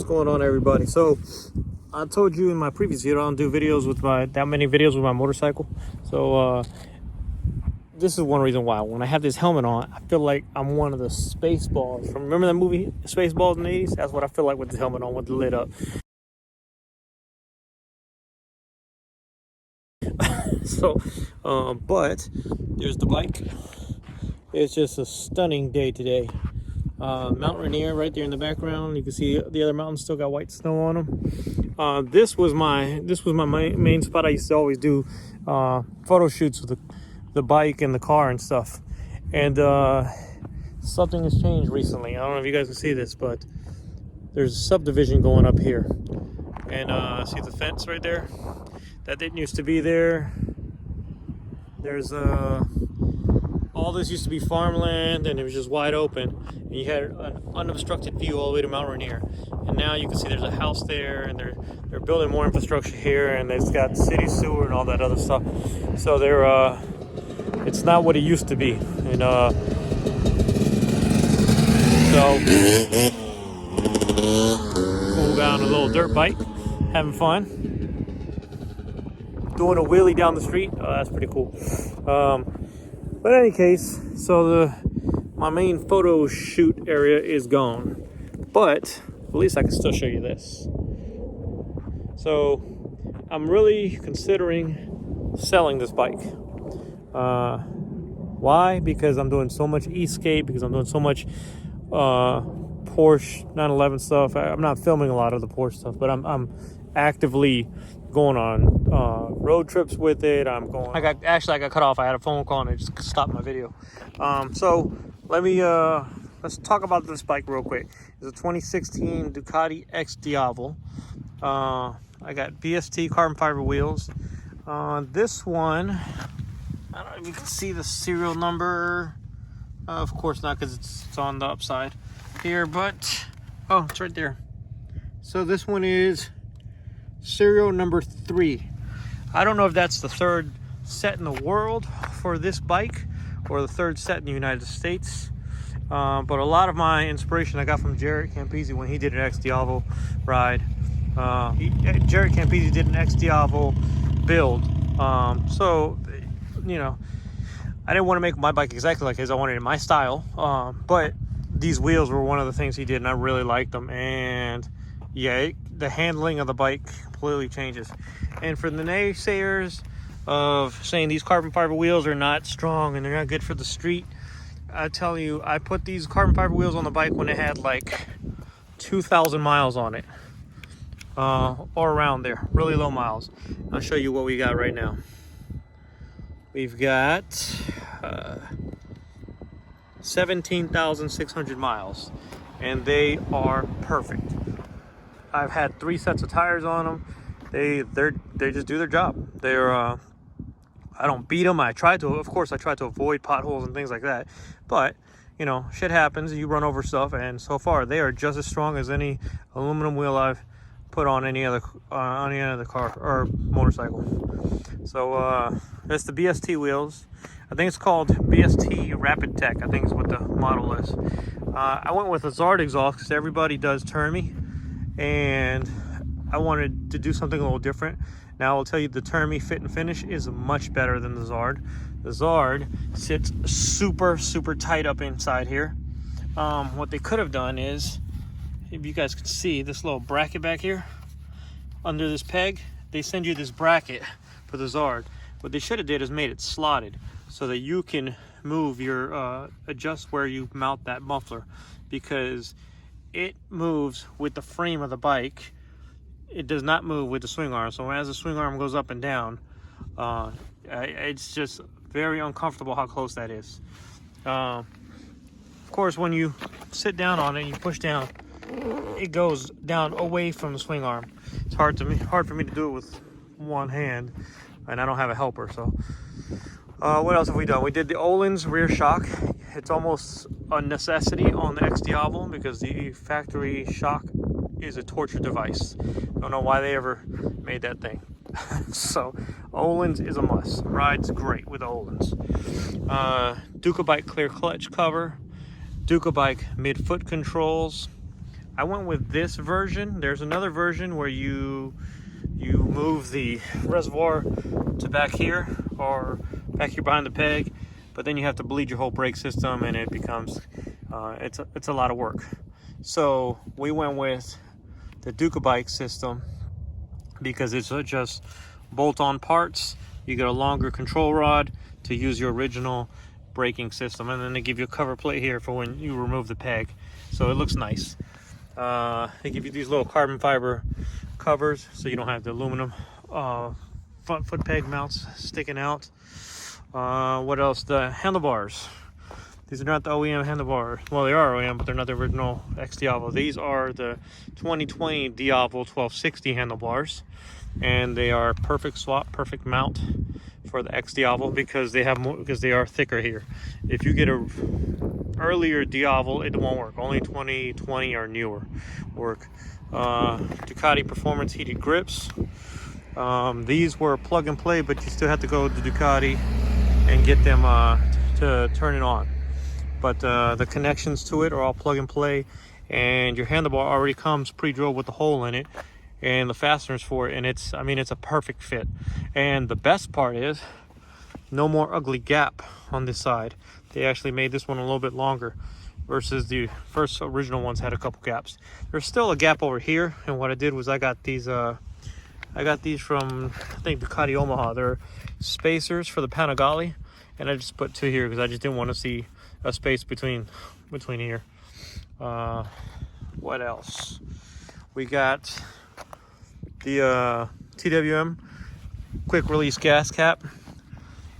going on, everybody? So I told you in my previous video I don't do videos with that many videos with my motorcycle. So this is one reason why. When I have this helmet on, I feel like I'm one of the Spaceballs. Remember that movie Spaceballs in the 80s? That's what I feel like with the helmet on, with the lid up. So but there's the bike. It's just a stunning day today. Mount Rainier right there in the background. You can see the other mountains still got white snow on them. This was my main spot. I used to always do photo shoots with the bike and the car and stuff. And something has changed recently. I don't know if you guys can see this, but there's a subdivision going up here. And see the fence right there? That didn't used to be there. There's all this used to be farmland, and it was just wide open, and you had an unobstructed view all the way to Mount Rainier. And now you can see there's a house there, and they're building more infrastructure here, and it's got city sewer and all that other stuff. So it's not what it used to be. And so going down a little dirt bike, having fun, doing a wheelie down the street. Oh, that's pretty cool. But in any case, so my main photo shoot area is gone, but at least I can still show you this. So I'm really considering selling this bike. Why? Because I'm doing so much Escape, because I'm doing so much Porsche 911 stuff. I'm not filming a lot of the Porsche stuff, but I'm actively going on road trips with it. I got cut off. I had a phone call and it just stopped my video. So let's talk about this bike real quick. It's a 2016 Ducati XDiavel. I got BST carbon fiber wheels. This one, I don't know if you can see the serial number. Of course not, because it's on the upside here, but oh, it's right there. So this one is serial number 3. I don't know if that's the third set in the world for this bike or the third set in the United States. But a lot of my inspiration I got from Jared Campisi when he did an XDiavel ride. Jared Campisi did an XDiavel build. So, you know, I didn't want to make my bike exactly like his. I wanted it in my style. But these wheels were one of the things he did, and I really liked them. And yeah, the handling of the bike completely changes. And for the naysayers of saying these carbon fiber wheels are not strong and they're not good for the street, I tell you, I put these carbon fiber wheels on the bike when it had like 2,000 miles on it, or around there, really low miles. I'll show you what we got right now. We've got 17,600 miles, and they are perfect. I've had 3 sets of tires on them. They just do their job. They're I don't beat them. Of course I try to avoid potholes and things like that, but you know, shit happens. You run over stuff, and so far they are just as strong as any aluminum wheel I've put on any other car or motorcycle. So that's the BST wheels. I think it's called BST Rapid Tech. I think is what the model is. I went with a Zard exhaust because everybody does turn me, and I wanted to do something a little different. Now I'll tell you, the Turn Me Fit and Finish is much better than the Zard. The Zard sits super tight up inside here. What they could have done is, if you guys can see this little bracket back here under this peg, they send you this bracket for the Zard. What they should have did is made it slotted so that you can move your adjust where you mount that muffler, because it moves with the frame of the bike. It does not move with the swing arm. So as the swing arm goes up and down, it's just very uncomfortable how close that is. Of course, when you sit down on it and you push down, it goes down away from the swing arm. It's hard for me to do it with one hand, and I don't have a helper. So what else have we done? We did the Öhlins rear shock. It's almost a necessity on the XDiavel because the factory shock is a torture device. Don't know why they ever made that thing. So Öhlins is a must. Rides great with Öhlins. Ducati clear clutch cover, Ducati mid-foot controls. I went with this version. There's another version where you move the reservoir to back here or back here behind the peg, but then you have to bleed your whole brake system, and it becomes it's a lot of work. So we went with the Ducati system because it's just bolt-on parts. You get a longer control rod to use your original braking system, and then they give you a cover plate here for when you remove the peg, so it looks nice. They give you these little carbon fiber covers so you don't have the aluminum front foot peg mounts sticking out. What else? The handlebars. These are not the OEM handlebars. Well, they are OEM, but they're not the original XDiavel. These are the 2020 Diavel 1260 handlebars, and they are perfect swap, perfect mount for the XDiavel because they have more, because they are thicker here. If you get a earlier Diavel, it won't work. Only 2020 or newer work. Ducati Performance heated grips. These were plug and play, but you still have to go to Ducati and get them to turn it on. But the connections to it are all plug and play, and your handlebar already comes pre-drilled with the hole in it and the fasteners for it, and it's a perfect fit. And the best part is no more ugly gap on this side. They actually made this one a little bit longer versus the first original ones had a couple gaps. There's still a gap over here, and what I did was I got these from, I think, Ducati Omaha. They're spacers for the Panigale, and I just put two here because I just didn't want to see a space between here. What else? We got the TWM quick release gas cap.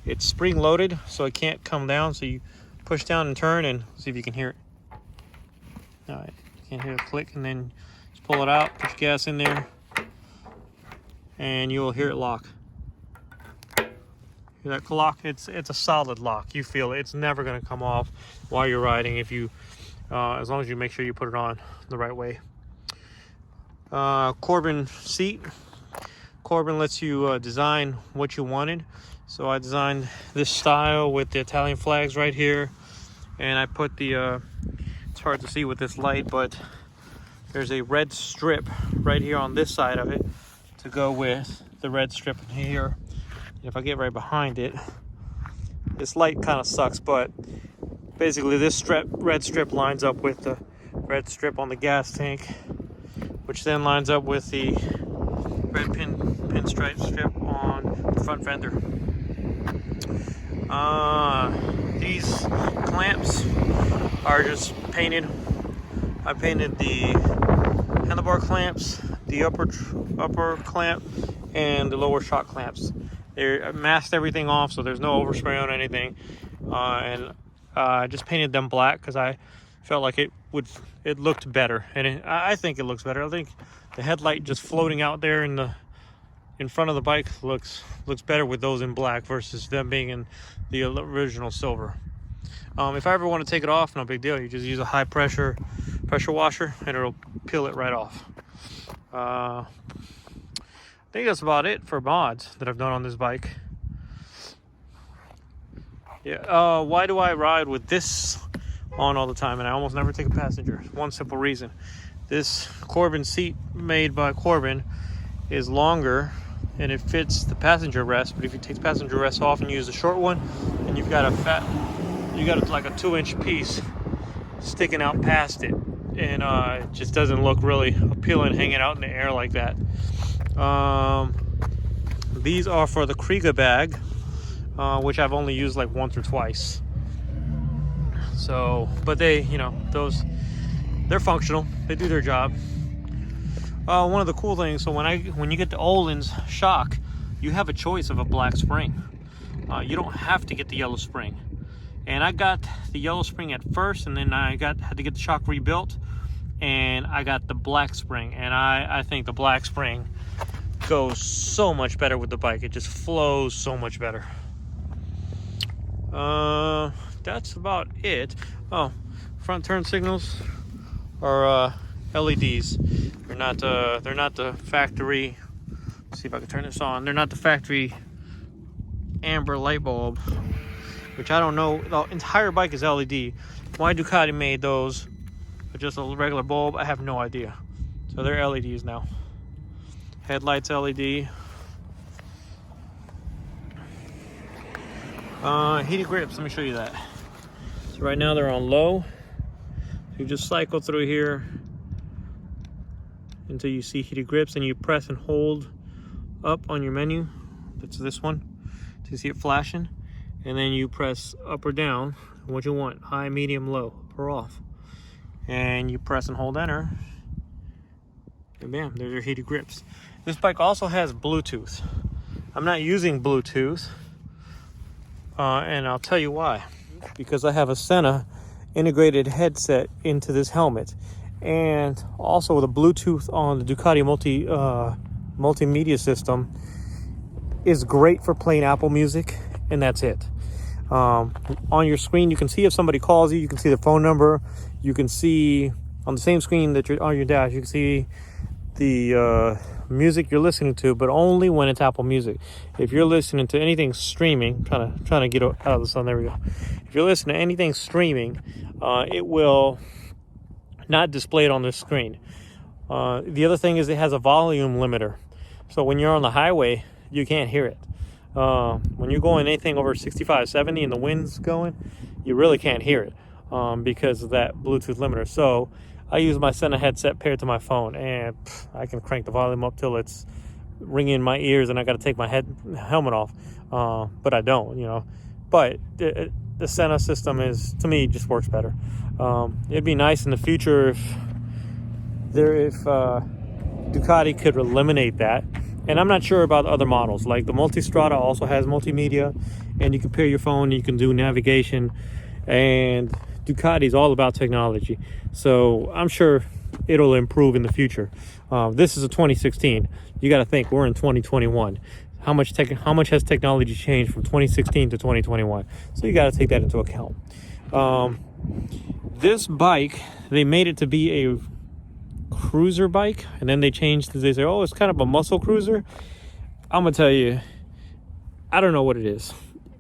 It's spring loaded, so it can't come down, so you push down and turn, and see if you can hear it. All right, you can hear it click, and then just pull it out, put your gas in there, and you will hear it lock. Hear that lock? It's a solid lock. You feel it. It's never going to come off while you're riding if you, as long as you make sure you put it on the right way. Corbin seat. Corbin lets you design what you wanted. So I designed this style with the Italian flags right here, and I put the it's hard to see with this light, but there's a red strip right here on this side of it to go with the red strip in here. If I get right behind it, this light kind of sucks, but basically this red strip lines up with the red strip on the gas tank, which then lines up with the red pinstripe strip on the front fender. These clamps are just painted. I painted the handlebar clamps, the upper clamp, and the lower shock clamps. They masked everything off, so there's no overspray on anything. And I just painted them black because I felt like it looked better, and I think it looks better. I think the headlight just floating out there in front of the bike looks better with those in black versus them being in the original silver. If I ever want to take it off, no big deal. You just use a high pressure washer, and it'll peel it right off. I think that's about it for mods that I've done on this bike. Yeah. Why do I ride with this on all the time, and I almost never take a passenger? One simple reason: this Corbin seat made by Corbin is longer and it fits the passenger rest. But if you take the passenger rest off and use the short one, and you've got like a 2-inch piece sticking out past it, and it just doesn't look really appealing hanging out in the air like that. These are for the Kriega bag, which I've only used like once or twice. So, but they, they're functional. They do their job. One of the cool things, so when you get the Öhlins shock, you have a choice of a black spring. You don't have to get the yellow spring. And I got the yellow spring at first, and then I had to get the shock rebuilt, and I got the black spring. And I think the black spring goes so much better with the bike. It just flows so much better. That's about it. Oh, front turn signals are LEDs. They're not the factory. Let's see if I can turn this on. They're not the factory amber light bulb, which I don't know. The entire bike is LED. Why Ducati made those or just a regular bulb, I have no idea. So they're LEDs now. Headlights LED. Heated grips, let me show you that. So right now they're on low. You just cycle through here until you see heated grips, and you press and hold up on your menu. That's this one to see it flashing, and then you press up or down what you want, high, medium, low, or off, and you press and hold enter, and bam, there's your heated grips. This bike also has Bluetooth. I'm not using Bluetooth, and I'll tell you why. Because I have a Senna integrated headset into this helmet, and also with a Bluetooth on the Ducati multimedia system is great for playing Apple Music, and that's it. On your screen, you can see if somebody calls you. You can see the phone number. You can see on the same screen that you're on your dash. You can see the music you're listening to, but only when it's Apple Music. If you're listening to anything streaming, trying to get out of the sun. There we go. If you're listening to anything streaming, it will not display it on the screen. The other thing is it has a volume limiter, so when you're on the highway, you can't hear it. When you're going anything over 65, 70 and the wind's going, you really can't hear it because of that Bluetooth limiter. So I use my Senna headset paired to my phone, and I can crank the volume up till it's ringing in my ears, and I got to take my helmet off. But I don't, you know. But the Senna system is, to me, just works better. It'd be nice in the future if Ducati could eliminate that. And I'm not sure about other models. Like the Multistrada also has multimedia, and you can pair your phone, you can do navigation, and Ducati's all about technology. So I'm sure it'll improve in the future. This is a 2016. You got to think we're in 2021. How much has technology changed from 2016 to 2021? So you got to take that into account. This bike, they made it to be a cruiser bike, and then they changed. They say, oh, it's kind of a muscle cruiser. I'm gonna tell you, I don't know what it is.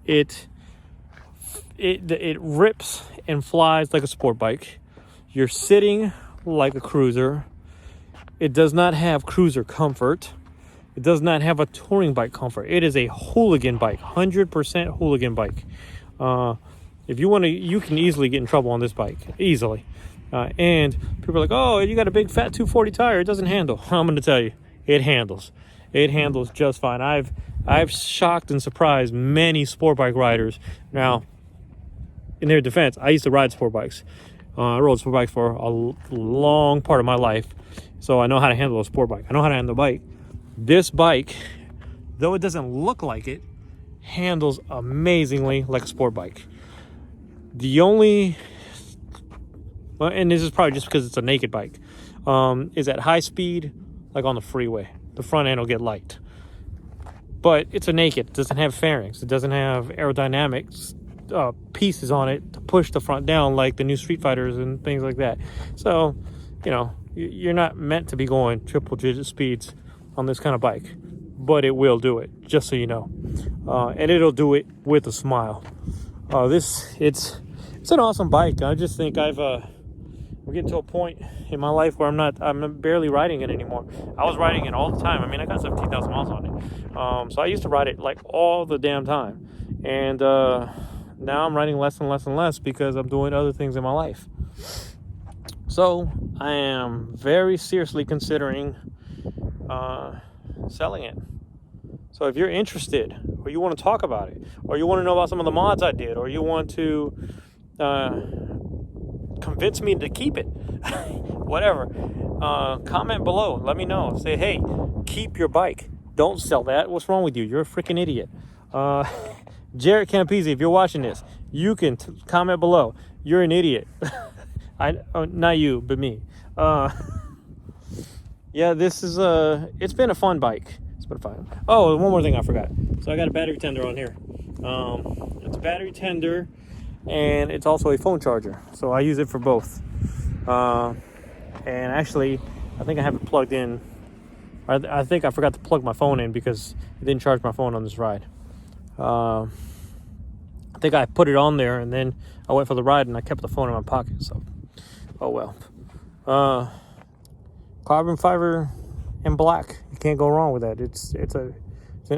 It rips and flies like a sport bike. You're sitting like a cruiser. It does not have cruiser comfort. It does not have a touring bike comfort. It is a hooligan bike, 100% hooligan bike. If you want to, you can easily get in trouble on this bike, easily. And people are like, oh, you got a big fat 240 tire, it doesn't handle. I'm going to tell you, it handles. It handles just fine. I've shocked and surprised many sport bike riders. Now, in their defense, I used to ride sport bikes. I rode sport bikes for a long part of my life, so I know how to handle a sport bike. I know how to handle a bike. This bike, though it doesn't look like it, handles amazingly like a sport bike. The only, well, and this is probably just because it's a naked bike, is at high speed, like on the freeway, the front end will get light. But it's a naked. It doesn't have fairings. It doesn't have aerodynamics pieces on it to push the front down like the new Street Fighters and things like that. So, you know, you're not meant to be going triple digit speeds on this kind of bike, but it will do it, just so you know. And it'll do it with a smile. It's an awesome bike. I just think we're getting to a point in my life where I'm barely riding it anymore. I was riding it all the time. I mean, I got 17,000 miles on it. So I used to ride it like all the damn time. And now I'm riding less and less and less because I'm doing other things in my life. So I am very seriously considering selling it. So if you're interested, or you want to talk about it, or you want to know about some of the mods I did, or you want to convince me to keep it, whatever, comment below. Let me know. Say, hey, keep your bike. Don't sell that. What's wrong with you? You're a freaking idiot. Jared Campese, if you're watching this, you can comment below. You're an idiot. Not you, but me. Yeah, this is it's been a fun bike. It's been fun. Oh, one more thing I forgot. So I got a battery tender on here. It's a battery tender, and it's also a phone charger. So I use it for both. And actually, I think I have it plugged in. I think I forgot to plug my phone in because it didn't charge my phone on this ride. I think I put it on there, and then I went for the ride, and I kept the phone in my pocket. So, oh well. Carbon fiber and black. You can't go wrong with that. It's an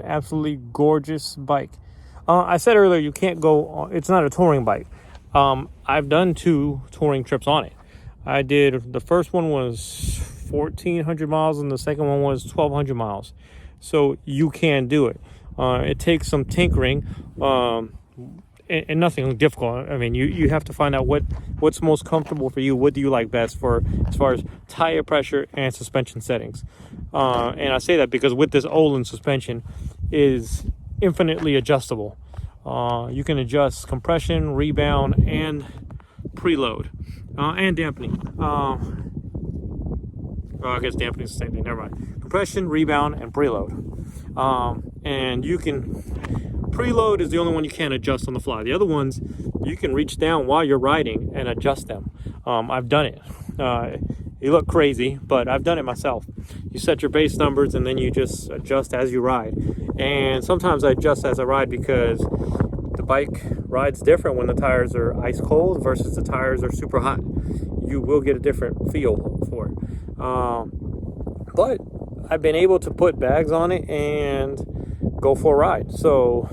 absolutely gorgeous bike. I said earlier you can't go. It's not a touring bike. I've done 2 touring trips on it. I did, the first one was 1,400 miles and the second one was 1,200 miles. So you can do it. It takes some tinkering, and nothing difficult. I mean, you have to find out what's most comfortable for you. What do you like best for as far as tire pressure and suspension settings? And I say that because with this Olin suspension is infinitely adjustable. You can adjust compression, rebound, and preload, and dampening. I guess dampening is the same thing. Never mind. Compression, rebound, and preload. And you can preload is the only one you can't adjust on the fly. The other ones you can reach down while you're riding and adjust them. I've done it. You look crazy, but I've done it myself. You set your base numbers and then you just adjust as you ride. And sometimes I adjust as I ride because the bike rides different when the tires are ice cold versus the tires are super hot. You will get a different feel for it. But I've been able to put bags on it and go for a ride. So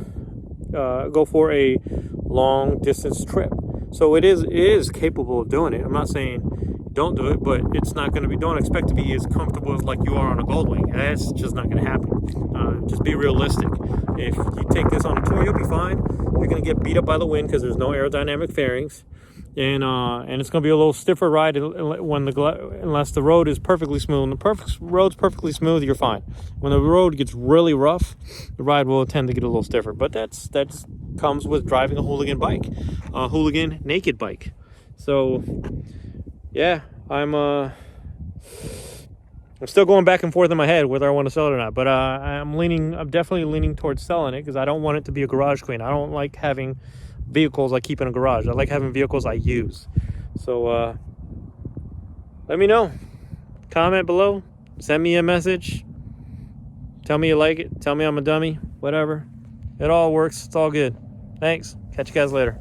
go for a long distance trip. So it is capable of doing it. I'm not saying don't do it, but it's not going to be, don't expect to be as comfortable as like you are on a Goldwing. That's just not going to happen. Just be realistic. If you take this on a tour, you'll be fine. You're going to get beat up by the wind because there's no aerodynamic fairings. And it's going to be a little stiffer ride unless the road is perfectly smooth. When the road's perfectly smooth, you're fine. When the road gets really rough, the ride will tend to get a little stiffer. But that comes with driving a hooligan bike, a hooligan naked bike. So yeah, I'm still going back and forth in my head whether I want to sell it or not. But I'm definitely leaning towards selling it because I don't want it to be a garage queen. I don't like having vehicles I keep in a garage. I like having vehicles I use. So let me know. Comment below. Send me a message. Tell me you like it. Tell me I'm a dummy. Whatever. It all works. It's all good. Thanks. Catch you guys later.